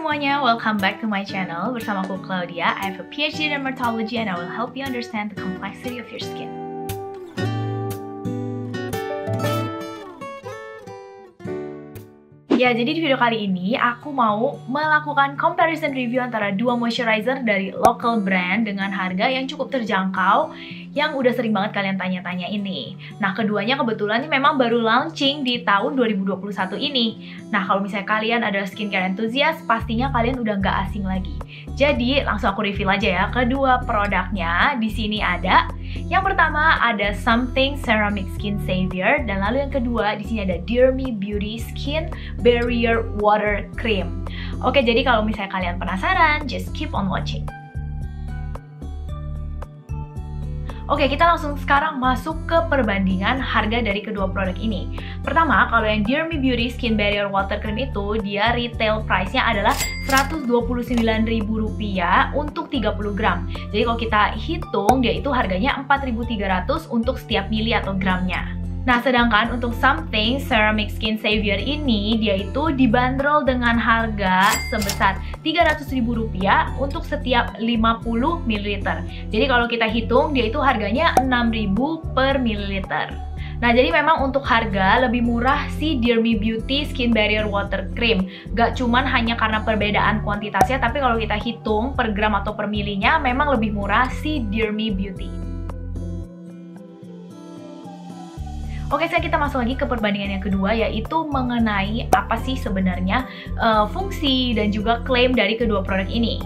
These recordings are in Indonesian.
semuanya, welcome back to my channel. Bersama aku Claudia. I have a PhD in dermatology and I will help you understand the complexity of your skin. Ya, jadi di video kali ini aku mau melakukan comparison review antara dua moisturizer dari local brand dengan harga yang cukup terjangkau yang udah sering banget kalian tanya-tanya ini. Nah, keduanya kebetulan ini memang baru launching di tahun 2021 ini. Nah, kalau misalnya kalian adalah skincare enthusiast, pastinya kalian udah nggak asing lagi. Jadi, langsung aku reveal aja ya kedua produknya. Di sini ada yang pertama ada Something Ceramic Skin Savior, dan lalu yang kedua di sini ada Dear Me Beauty Skin Barrier Water Cream. Oke, jadi kalau misalnya kalian penasaran, just keep on watching. Oke, kita langsung sekarang masuk ke perbandingan harga dari kedua produk ini. Pertama, kalau yang Dear Me Beauty Skin Barrier Water Cream itu, dia retail price-nya adalah Rp129.000 untuk 30 gram. Jadi kalau kita hitung, dia itu harganya 4.300 untuk setiap mili atau gramnya. Nah, sedangkan untuk Something Ceramic Skin Savior ini, dia itu dibanderol dengan harga sebesar Rp300.000 untuk setiap 50 ml. Jadi kalau kita hitung, dia itu harganya Rp6.000 per mililiter. Nah, jadi memang untuk harga lebih murah si Dear Me Beauty Skin Barrier Water Cream. Gak cuman hanya karena perbedaan kuantitasnya, tapi kalau kita hitung per gram atau per milinya, memang lebih murah si Dear Me Beauty. Oke, sekarang kita masuk lagi ke perbandingan yang kedua, yaitu mengenai apa sih sebenarnya fungsi dan juga klaim dari kedua produk ini.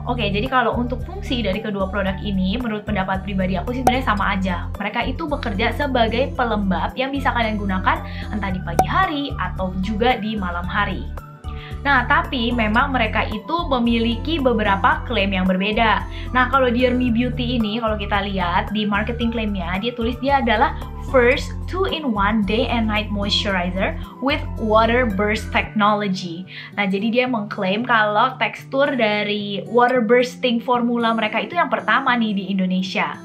Oke, jadi kalau untuk fungsi dari kedua produk ini, menurut pendapat pribadi aku sih sebenarnya sama aja. Mereka itu bekerja sebagai pelembab yang bisa kalian gunakan entah di pagi hari atau juga di malam hari. Nah, tapi memang mereka itu memiliki beberapa klaim yang berbeda. Nah, kalau Dear Me Beauty ini, kalau kita lihat di marketing klaimnya, dia tulis dia adalah first 2-in-1 day and night moisturizer with water burst technology. Nah, jadi dia mengklaim kalau tekstur dari water bursting formula mereka itu yang pertama nih di Indonesia.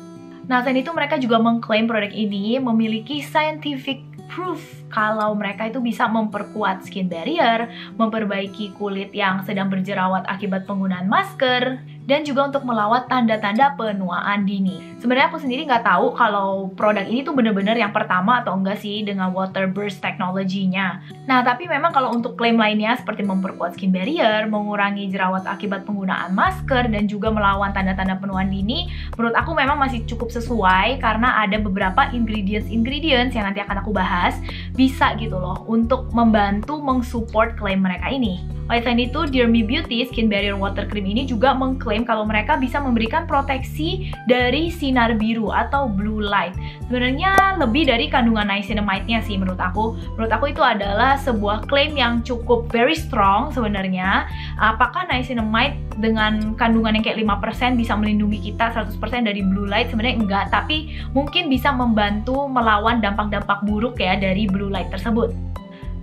Nah, selain itu mereka juga mengklaim produk ini memiliki scientific proof kalau mereka itu bisa memperkuat skin barrier, memperbaiki kulit yang sedang berjerawat akibat penggunaan masker, dan juga untuk melawan tanda-tanda penuaan dini. Sebenarnya aku sendiri nggak tahu kalau produk ini tuh bener-bener yang pertama atau enggak sih dengan water burst teknologinya. Nah, tapi memang kalau untuk klaim lainnya seperti memperkuat skin barrier, mengurangi jerawat akibat penggunaan masker, dan juga melawan tanda-tanda penuaan dini, menurut aku memang masih cukup sesuai karena ada beberapa ingredients yang nanti akan aku bahas bisa gitu loh untuk membantu mensupport klaim mereka ini. Selain itu, Dear Me Beauty Skin Barrier Water Cream ini juga mengklaim kalau mereka bisa memberikan proteksi dari sinar biru atau blue light. Sebenarnya lebih dari kandungan niacinamide-nya sih menurut aku. Menurut aku itu adalah sebuah klaim yang cukup very strong sebenarnya. Apakah niacinamide dengan kandungan yang kayak 5% bisa melindungi kita 100% dari blue light? Sebenarnya enggak, tapi mungkin bisa membantu melawan dampak-dampak buruk ya dari blue light tersebut.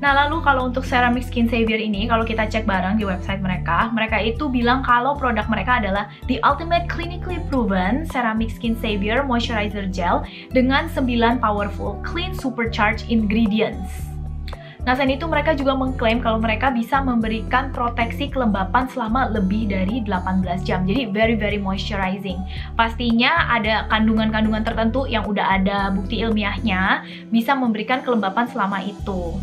Nah, lalu kalau untuk Ceramic Skin Savior ini, kalau kita cek bareng di website mereka itu bilang kalau produk mereka adalah the ultimate clinically proven Ceramic Skin Savior Moisturizer Gel dengan 9 powerful clean supercharged ingredients. Nah, selain itu mereka juga mengklaim kalau mereka bisa memberikan proteksi kelembapan selama lebih dari 18 jam. Jadi very moisturizing. Pastinya ada kandungan-kandungan tertentu yang udah ada bukti ilmiahnya bisa memberikan kelembapan selama itu.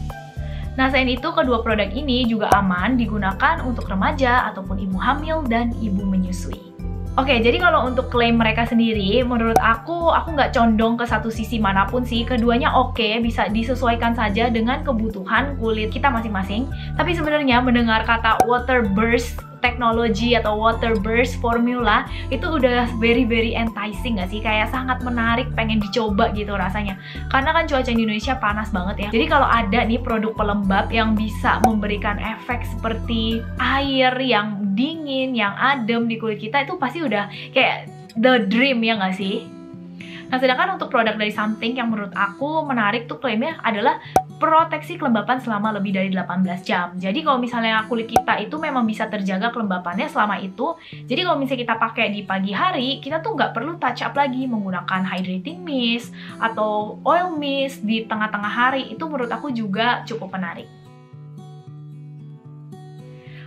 Nah, selain itu, kedua produk ini juga aman digunakan untuk remaja ataupun ibu hamil dan ibu menyusui. Oke, jadi kalau untuk klaim mereka sendiri, menurut aku nggak condong ke satu sisi manapun sih. Keduanya oke, bisa disesuaikan saja dengan kebutuhan kulit kita masing-masing. Tapi sebenarnya mendengar kata water burst teknologi atau water burst formula itu udah very enticing gak sih? Kayak sangat menarik, pengen dicoba gitu rasanya. Karena kan cuaca di Indonesia panas banget ya. Jadi kalau ada nih produk pelembab yang bisa memberikan efek seperti air yang dingin, yang adem di kulit kita, itu pasti udah kayak the dream ya gak sih? Nah, sedangkan untuk produk dari Something yang menurut aku menarik tuh klaimnya adalah proteksi kelembapan selama lebih dari 18 jam. Jadi kalau misalnya kulit kita itu memang bisa terjaga kelembapannya selama itu, jadi kalau misalnya kita pakai di pagi hari, kita tuh nggak perlu touch up lagi menggunakan hydrating mist atau oil mist di tengah-tengah hari. Itu menurut aku juga cukup menarik.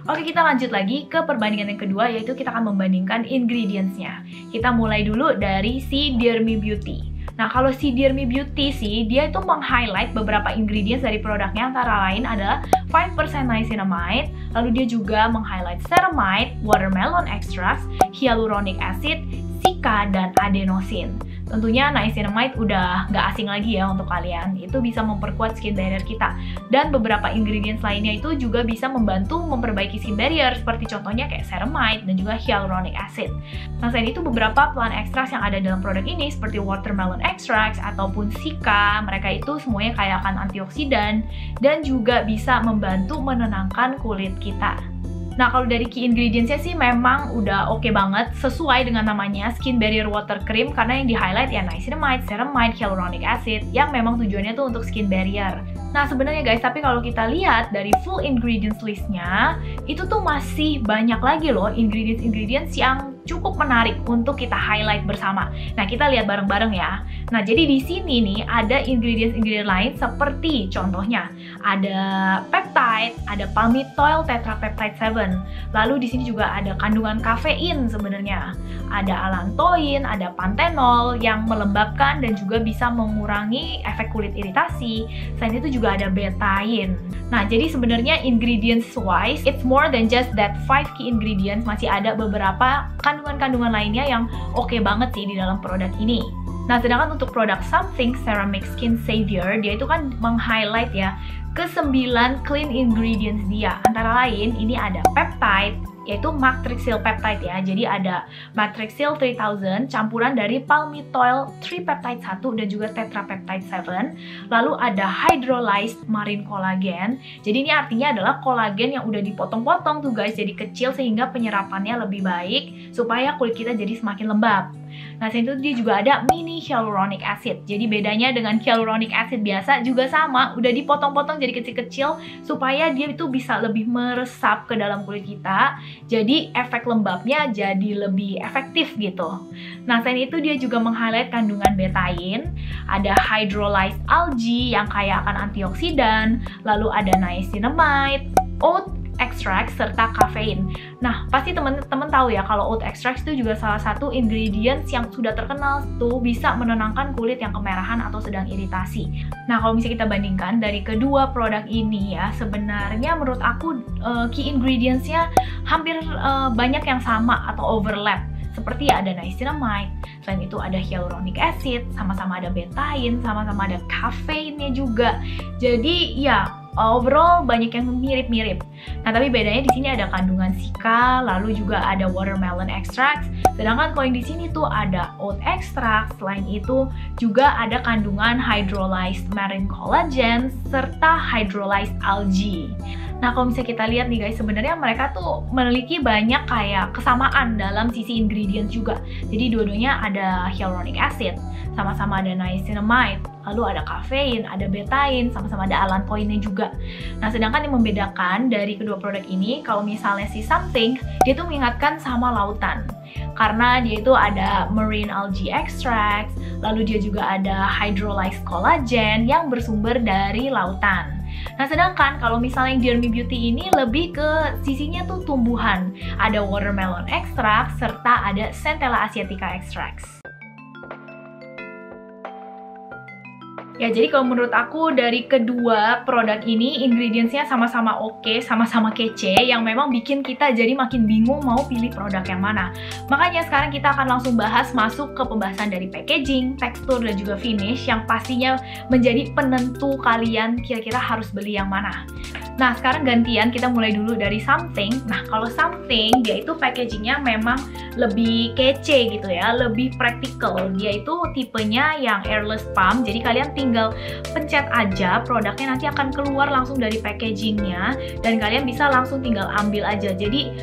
Oke, kita lanjut lagi ke perbandingan yang kedua, yaitu kita akan membandingkan ingredients-nya. Kita mulai dulu dari si Dear Me Beauty. Nah, kalau si Dear Me Beauty sih, dia itu meng-highlight beberapa ingredients dari produknya, antara lain adalah 5% niacinamide, lalu dia juga meng-highlight ceramide, watermelon extract, hyaluronic acid, sika, dan adenosine. Tentunya niacinamide udah nggak asing lagi ya untuk kalian, itu bisa memperkuat skin barrier kita. Dan beberapa ingredients lainnya itu juga bisa membantu memperbaiki skin barrier, seperti contohnya kayak ceramide dan juga hyaluronic acid. Nah, selain itu beberapa plant extracts yang ada dalam produk ini seperti watermelon extracts ataupun sika, mereka itu semuanya kaya akan antioksidan dan juga bisa membantu menenangkan kulit kita. Nah, kalau dari key ingredients-nya sih memang udah oke banget, sesuai dengan namanya Skin Barrier Water Cream, karena yang di-highlight ya niacinamide, ceramide, hyaluronic acid, yang memang tujuannya tuh untuk skin barrier. Nah, sebenarnya guys, tapi kalau kita lihat dari full ingredients list-nya, itu tuh masih banyak lagi loh ingredients-ingredients yang cukup menarik untuk kita highlight bersama. Nah, kita lihat bareng-bareng ya. Nah, jadi di sini nih ada ingredients-ingredients lain seperti contohnya ada peptide, ada palmitoyl tetrapeptide 7. Lalu di sini juga ada kandungan kafein sebenarnya. Ada allantoin, ada panthenol yang melembabkan dan juga bisa mengurangi efek kulit iritasi. Selain itu juga ada betain. Nah, jadi sebenarnya ingredients wise, it's more than just that 5 key ingredients. Masih ada beberapa kandungan-kandungan lainnya yang oke banget sih di dalam produk ini. Nah, sedangkan untuk produk Something Ceramic Skin Savior, dia itu kan meng-highlight ya ke-9 clean ingredients dia. Antara lain, ini ada peptide, yaitu matrixyl peptide ya. Jadi ada matrixyl 3000 campuran dari palmitoyl tripeptide 1 dan juga tetrapeptide 7. Lalu ada hydrolyzed marine collagen. Jadi ini artinya adalah kolagen yang udah dipotong-potong tuh guys, jadi kecil sehingga penyerapannya lebih baik supaya kulit kita jadi semakin lembab. Nah, selain itu dia juga ada mini hyaluronic acid. Jadi bedanya dengan hyaluronic acid biasa juga sama, udah dipotong-potong jadi kecil-kecil supaya dia itu bisa lebih meresap ke dalam kulit kita. Jadi efek lembabnya jadi lebih efektif gitu. Nah, selain itu dia juga meng-highlight kandungan betain, ada hydrolyzed algae yang kaya akan antioksidan, lalu ada niacinamide, oat extract, serta kafein. Nah, pasti teman-teman tahu ya kalau oat extract itu juga salah satu ingredients yang sudah terkenal tuh bisa menenangkan kulit yang kemerahan atau sedang iritasi. Nah, kalau misalnya kita bandingkan dari kedua produk ini ya, sebenarnya menurut aku key ingredients-nya hampir banyak yang sama atau overlap. Seperti ya ada niacinamide, selain itu ada hyaluronic acid, sama-sama ada betain, sama-sama ada kafeinnya juga. Jadi ya overall banyak yang mirip-mirip. Nah, tapi bedanya di sini ada kandungan sika, lalu juga ada watermelon extract. Sedangkan kalau yang di sini tuh ada oat extract, selain itu juga ada kandungan hydrolyzed marine collagen serta hydrolyzed algae. Nah, kalau misalnya kita lihat nih guys, sebenarnya mereka tuh memiliki banyak kayak kesamaan dalam sisi ingredients juga. Jadi dua-duanya ada hyaluronic acid, sama-sama ada niacinamide, lalu ada kafein, ada betain, sama-sama ada allantoinnya juga. Nah, sedangkan yang membedakan dari kedua produk ini, kalau misalnya si Something, dia tuh mengingatkan sama lautan. Karena dia itu ada marine algae extract, lalu dia juga ada hydrolyzed collagen yang bersumber dari lautan. Nah, sedangkan kalau misalnya yang Dear Me Beauty ini lebih ke sisinya tuh tumbuhan. Ada watermelon extract serta ada Centella asiatica extracts. Ya, jadi kalau menurut aku dari kedua produk ini ingredients-nya sama-sama oke, sama-sama kece, yang memang bikin kita jadi makin bingung mau pilih produk yang mana. Makanya sekarang kita akan langsung bahas masuk ke pembahasan dari packaging, tekstur, dan juga finish yang pastinya menjadi penentu kalian kira-kira harus beli yang mana. Nah, sekarang gantian kita mulai dulu dari Something. Nah, kalau Something dia itu packagingnya memang lebih kece gitu ya, lebih praktikal. Dia itu tipenya yang airless pump, jadi kalian tinggal pencet aja, produknya nanti akan keluar langsung dari packagingnya dan kalian bisa langsung tinggal ambil aja. Jadi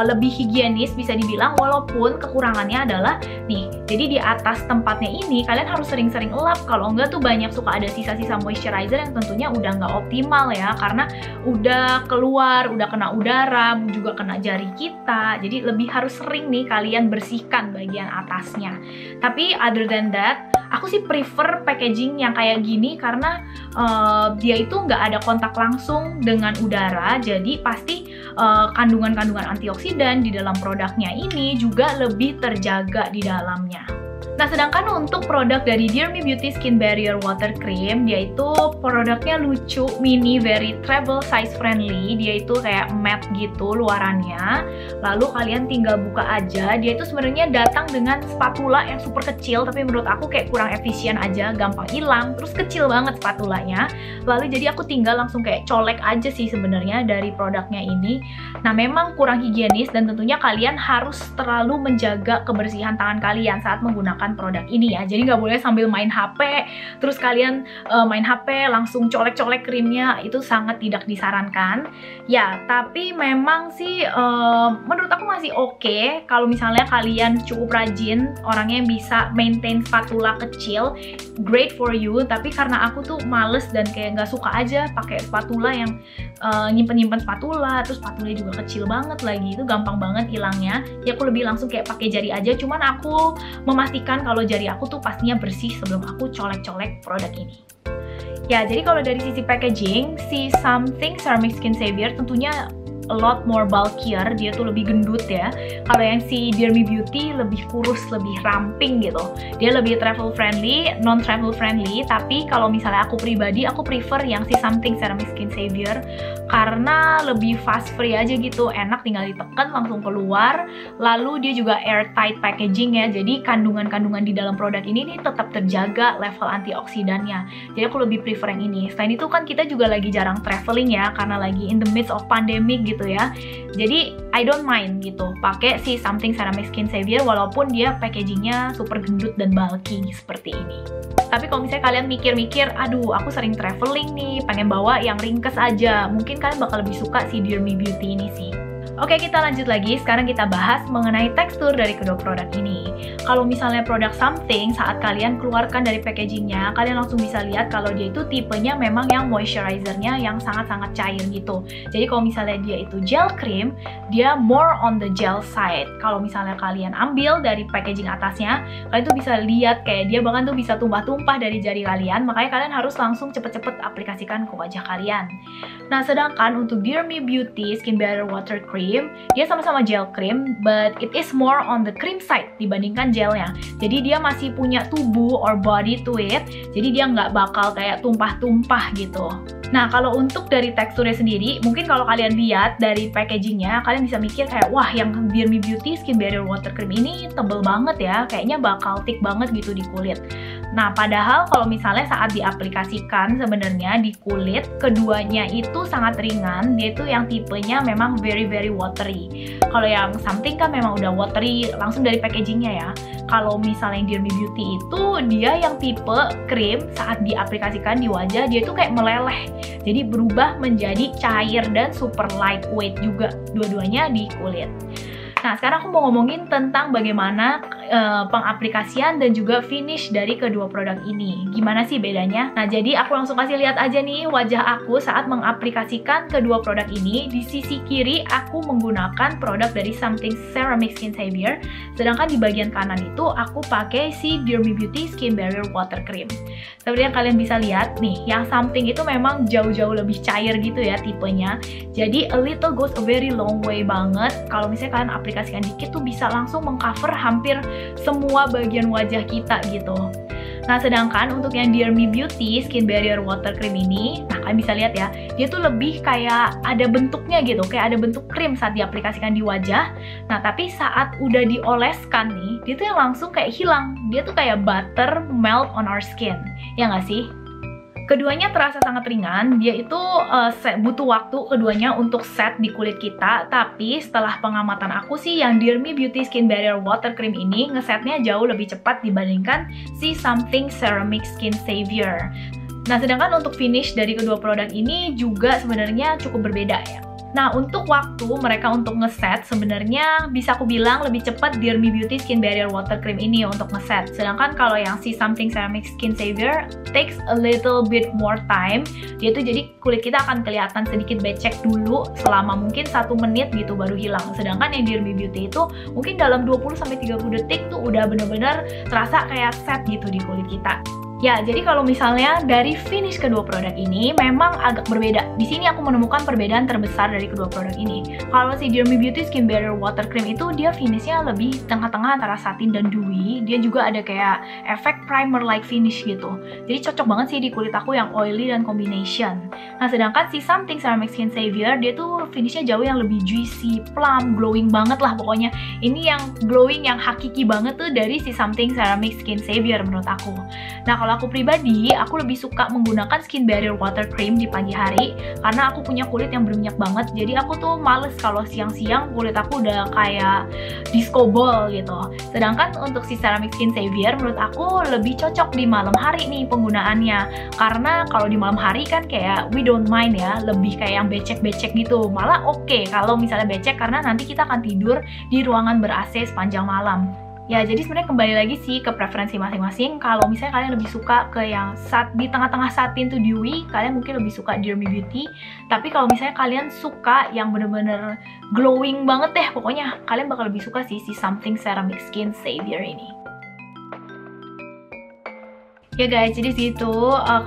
lebih higienis bisa dibilang, walaupun kekurangannya adalah nih, jadi di atas tempatnya ini kalian harus sering-sering elap, kalau enggak tuh banyak suka ada sisa-sisa moisturizer yang tentunya udah nggak optimal ya, karena udah keluar, udah kena udara, juga kena jari kita. Jadi lebih harus sering nih kalian bersihkan bagian atasnya. Tapi other than that, aku sih prefer packaging yang kayak gini karena dia itu nggak ada kontak langsung dengan udara, jadi pasti kandungan-kandungan antioksidan di dalam produknya ini juga lebih terjaga di dalamnya. Nah, sedangkan untuk produk dari Dear Me Beauty Skin Barrier Water Cream, dia itu produknya lucu, mini, very travel size friendly. Dia itu kayak matte gitu luarannya. Lalu kalian tinggal buka aja. Dia itu sebenarnya datang dengan spatula yang super kecil, tapi menurut aku kayak kurang efisien aja, gampang hilang, terus kecil banget spatulanya. Lalu jadi aku tinggal langsung kayak colek aja sih sebenarnya dari produknya ini. Nah, memang kurang higienis dan tentunya kalian harus terlalu menjaga kebersihan tangan kalian saat menggunakan produk ini ya. Jadi nggak boleh sambil main HP terus kalian main HP langsung colek-colek krimnya, itu sangat tidak disarankan ya. Tapi memang sih menurut aku masih oke kalau misalnya kalian cukup rajin, orangnya yang bisa maintain spatula kecil, great for you. Tapi karena aku tuh males dan kayak nggak suka aja pakai spatula yang nyimpen-nyimpen spatula, terus spatulanya juga kecil banget lagi, itu gampang banget hilangnya. Ya aku lebih langsung kayak pakai jari aja. Cuman aku memastikan kalau jari aku tuh pastinya bersih sebelum aku colek-colek produk ini. Ya, jadi kalau dari sisi packaging, si Something Ceramic Skin Savior tentunya a lot more bulkier, dia tuh lebih gendut ya. Kalau yang si Dear Me Beauty lebih kurus, lebih ramping gitu. Dia lebih travel friendly, non travel friendly. Tapi kalau misalnya aku pribadi, aku prefer yang si Something Ceramic Skin Savior karena lebih fast free aja gitu, enak tinggal ditekan langsung keluar. Lalu dia juga airtight packaging ya, jadi kandungan-kandungan di dalam produk ini nih tetap terjaga level antioksidannya. Jadi aku lebih prefer yang ini. Selain itu kan kita juga lagi jarang traveling ya, karena lagi in the midst of pandemic gitu ya. Jadi I don't mind gitu pakai si Something Ceramic Skin Savior walaupun dia packagingnya super gendut dan bulky seperti ini. Tapi kalau misalnya kalian mikir-mikir, aduh aku sering traveling nih, pengen bawa yang ringkes aja, mungkin kalian bakal lebih suka si Dear Me Beauty ini sih. Oke, kita lanjut lagi. Sekarang kita bahas mengenai tekstur dari kedua produk ini. Kalau misalnya produk Something, saat kalian keluarkan dari packagingnya, kalian langsung bisa lihat kalau dia itu tipenya memang yang moisturizernya yang sangat-sangat cair gitu. Jadi kalau misalnya dia itu gel cream, dia more on the gel side. Kalau misalnya kalian ambil dari packaging atasnya, kalian tuh bisa lihat kayak dia bahkan tuh bisa tumpah-tumpah dari jari kalian. Makanya kalian harus langsung cepet-cepet aplikasikan ke wajah kalian. Nah, sedangkan untuk Dear Me Beauty Skin Barrier Water Cream, dia sama-sama gel cream, but it is more on the cream side dibandingkan gelnya. Jadi dia masih punya tubuh or body to it, jadi dia nggak bakal kayak tumpah-tumpah gitu. Nah, kalau untuk dari teksturnya sendiri, mungkin kalau kalian lihat dari packagingnya, kalian bisa mikir kayak, wah yang Dear Me Beauty Skin Barrier Water Cream ini tebel banget ya, kayaknya bakal thick banget gitu di kulit. Nah, padahal kalau misalnya saat diaplikasikan sebenarnya di kulit, keduanya itu sangat ringan, dia itu yang tipenya memang very watery. Kalau yang Something kan memang udah watery langsung dari packagingnya ya. Kalau misalnya yang Dear Me Beauty itu, dia yang tipe krim saat diaplikasikan di wajah, dia itu kayak meleleh. Jadi berubah menjadi cair dan super lightweight juga dua-duanya di kulit. Nah, sekarang aku mau ngomongin tentang bagaimana pengaplikasian dan juga finish dari kedua produk ini. Gimana sih bedanya? Nah, jadi aku langsung kasih lihat aja nih wajah aku saat mengaplikasikan kedua produk ini. Di sisi kiri aku menggunakan produk dari Something Ceramic Skin Savior, sedangkan di bagian kanan itu aku pakai si Dear Me Beauty Skin Barrier Water Cream. Seperti yang kalian bisa lihat nih, yang Something itu memang jauh-jauh lebih cair gitu ya tipenya. Jadi a little goes a very long way banget. Kalau misalnya kalian aplikasikan dikit tuh bisa langsung mengcover hampir semua bagian wajah kita gitu. Nah, sedangkan untuk yang Dear Me Beauty Skin Barrier Water Cream ini, nah kalian bisa lihat ya, dia tuh lebih kayak ada bentuknya gitu, kayak ada bentuk krim saat diaplikasikan di wajah. Nah, tapi saat udah dioleskan nih, dia tuh yang langsung kayak hilang. Dia tuh kayak butter melt on our skin, ya nggak sih? Keduanya terasa sangat ringan, dia itu butuh waktu keduanya untuk set di kulit kita. Tapi setelah pengamatan aku sih, yang Dear Me Beauty Skin Barrier Water Cream ini ngesetnya jauh lebih cepat dibandingkan si Something Ceramic Skin Savior. Nah, sedangkan untuk finish dari kedua produk ini juga sebenarnya cukup berbeda ya. Nah, untuk waktu mereka untuk ngeset sebenarnya bisa aku bilang lebih cepat Dear Me Beauty Skin Barrier Water Cream ini untuk ngeset. Sedangkan kalau yang si Something Ceramic Skin Savior takes a little bit more time. Dia tuh jadi kulit kita akan kelihatan sedikit becek dulu selama mungkin 1 menit gitu baru hilang. Sedangkan yang Dear Me Beauty itu mungkin dalam 20-30 detik tuh udah bener-bener terasa kayak set gitu di kulit kita. Ya, jadi kalau misalnya dari finish kedua produk ini memang agak berbeda. Di sini aku menemukan perbedaan terbesar dari kedua produk ini. Kalau si Dear Me Beauty Skin Barrier Water Cream itu dia finishnya lebih tengah-tengah antara satin dan dewy. Dia juga ada kayak efek primer like finish gitu. Jadi cocok banget sih di kulit aku yang oily dan combination. Nah, sedangkan si Something Ceramic Skin Savior dia tuh finishnya jauh yang lebih juicy, plump, glowing banget lah pokoknya. Ini yang glowing, yang hakiki banget tuh dari si Something Ceramic Skin Savior menurut aku. Nah, kalau aku pribadi, aku lebih suka menggunakan Skin Barrier Water Cream di pagi hari karena aku punya kulit yang berminyak banget. Jadi aku tuh males kalau siang-siang kulit aku udah kayak disco ball gitu. Sedangkan untuk si Ceramic Skin Savior menurut aku lebih cocok di malam hari nih penggunaannya. Karena kalau di malam hari kan kayak we don't mind ya, lebih kayak yang becek-becek gitu. Malah oke kalau misalnya becek karena nanti kita akan tidur di ruangan ber-AC sepanjang malam. Ya, jadi sebenarnya kembali lagi sih ke preferensi masing-masing. Kalau misalnya kalian lebih suka ke yang di tengah-tengah satin tuh dewy, kalian mungkin lebih suka Dear Me Beauty. Tapi kalau misalnya kalian suka yang bener-bener glowing banget deh, pokoknya kalian bakal lebih suka sih si Something Ceramic Skin Savior ini. Ya guys, jadi situ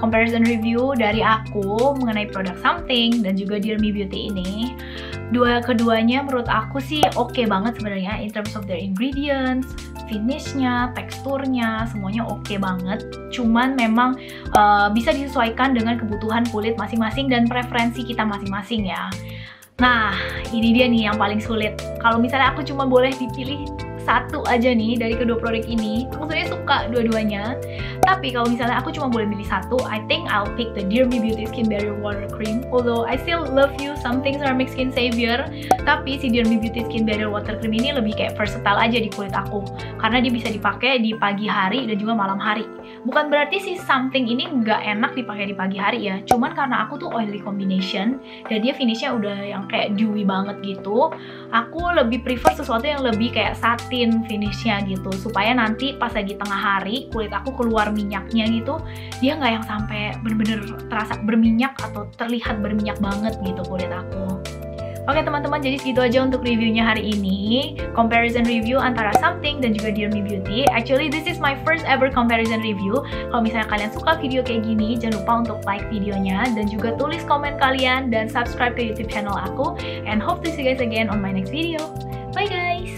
comparison review dari aku mengenai produk Something dan juga Dear Me Beauty ini. Keduanya menurut aku sih oke banget sebenarnya in terms of their ingredients, finishnya, teksturnya, semuanya oke banget. Cuman memang bisa disesuaikan dengan kebutuhan kulit masing-masing dan preferensi kita masing-masing ya. Nah, ini dia nih yang paling sulit. Kalau misalnya aku cuma boleh dipilih satu aja nih dari kedua produk ini, aku sebenarnya suka dua-duanya. Tapi kalau misalnya aku cuma boleh milih satu, I think I'll pick the Dear Me Beauty Skin Barrier Water Cream. Although I still love you Something Ceramic Skin Savior, tapi si Dear Me Beauty Skin Barrier Water Cream ini lebih kayak versatile aja di kulit aku, karena dia bisa dipakai di pagi hari dan juga malam hari. Bukan berarti si Something ini nggak enak dipakai di pagi hari ya, cuman karena aku tuh oily combination dan dia finishnya udah yang kayak dewy banget gitu, aku lebih prefer sesuatu yang lebih kayak satin finishnya gitu, supaya nanti pas lagi tengah hari kulit aku keluar minyaknya gitu, dia nggak yang sampai bener-bener terasa berminyak atau terlihat berminyak banget gitu kulit aku. Oke teman-teman, jadi segitu aja untuk reviewnya hari ini. Comparison review antara Something dan juga Dear Me Beauty. Actually, this is my first ever comparison review. Kalau misalnya kalian suka video kayak gini, jangan lupa untuk like videonya dan juga tulis komen kalian dan subscribe ke YouTube channel aku. And hope to see you guys again on my next video. Bye guys!